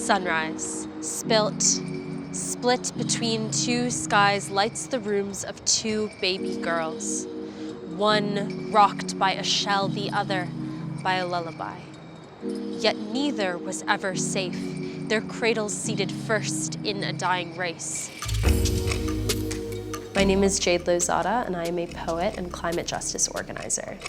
Sunrise, split between two skies, lights the rooms of two baby girls. One rocked by a shell, the other by a lullaby. Yet neither was ever safe, their cradles seated first in a dying race. My name is Jade Lozada, and I am a poet and climate justice organizer.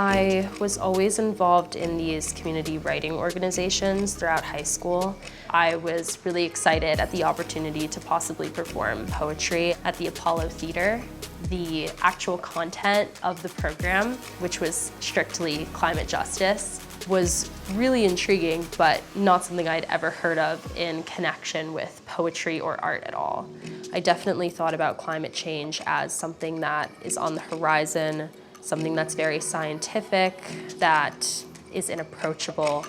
I was always involved in these community writing organizations throughout high school. I was really excited at the opportunity to possibly perform poetry at the Apollo Theater. The actual content of the program, which was strictly climate justice, was really intriguing, but not something I'd ever heard of in connection with poetry or art at all. I definitely thought about climate change as something that is on the horizon, something that's very scientific, that is inapproachable.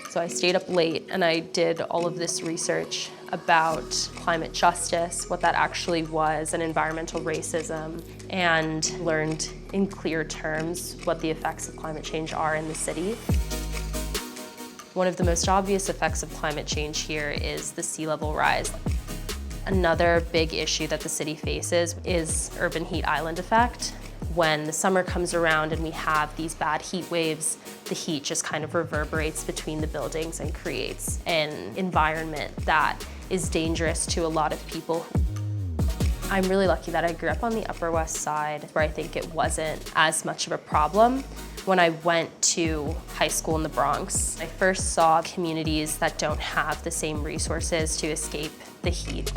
So I stayed up late and I did all of this research about climate justice, what that actually was, and environmental racism, and learned in clear terms what the effects of climate change are in the city. One of the most obvious effects of climate change here is the sea level rise. Another big issue that the city faces is urban heat island effect. When the summer comes around and we have these bad heat waves, the heat just kind of reverberates between the buildings and creates an environment that is dangerous to a lot of people. I'm really lucky that I grew up on the Upper West Side, where I think it wasn't as much of a problem. When I went to high school in the Bronx, I first saw communities that don't have the same resources to escape the heat.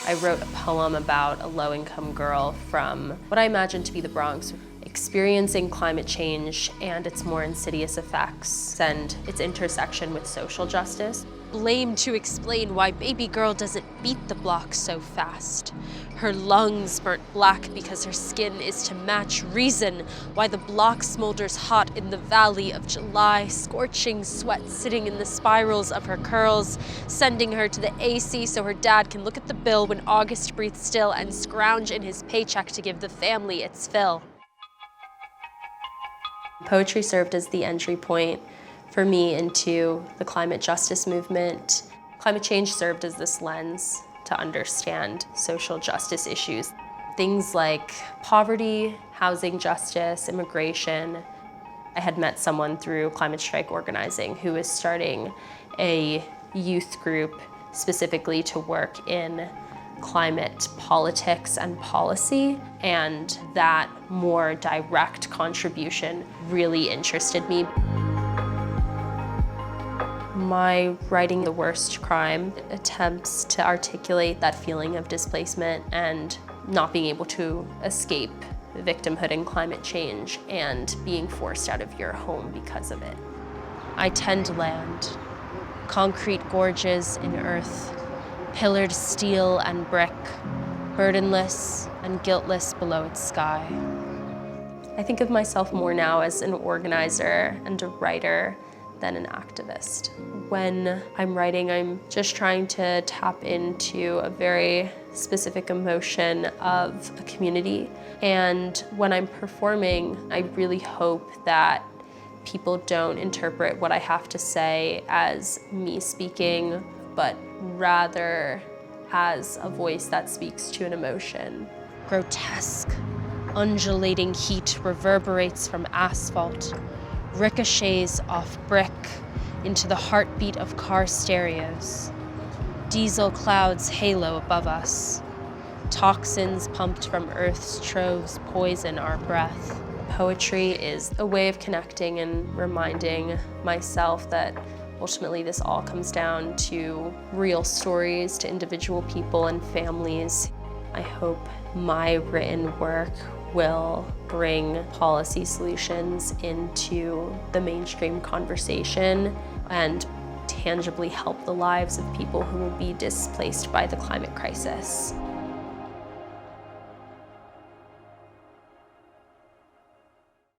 I wrote a poem about a low-income girl from what I imagine to be the Bronx, experiencing climate change and its more insidious effects and its intersection with social justice. Blamed to explain why baby girl doesn't beat the block so fast. Her lungs burnt black because her skin is to match reason, why the block smolders hot in the valley of July, scorching sweat sitting in the spirals of her curls, sending her to the AC so her dad can look at the bill when August breathes still and scrounge in his paycheck to give the family its fill. Poetry served as the entry point for me into the climate justice movement. Climate change served as this lens to understand social justice issues. Things like poverty, housing justice, immigration. I had met someone through climate strike organizing who was starting a youth group specifically to work in climate politics and policy, and that more direct contribution really interested me. My writing The Worst Crime attempts to articulate that feeling of displacement and not being able to escape victimhood in climate change and being forced out of your home because of it. I tend land, concrete gorges in earth, pillared steel and brick, burdenless and guiltless below its sky. I think of myself more now as an organizer and a writer than an activist. When I'm writing, I'm just trying to tap into a very specific emotion of a community. And when I'm performing, I really hope that people don't interpret what I have to say as me speaking, but rather as a voice that speaks to an emotion. Grotesque, undulating heat reverberates from asphalt, ricochets off brick into the heartbeat of car stereos. Diesel clouds halo above us. Toxins pumped from Earth's troves poison our breath. Poetry is a way of connecting and reminding myself that ultimately this all comes down to real stories, to individual people and families. I hope my written work will bring policy solutions into the mainstream conversation and tangibly help the lives of people who will be displaced by the climate crisis.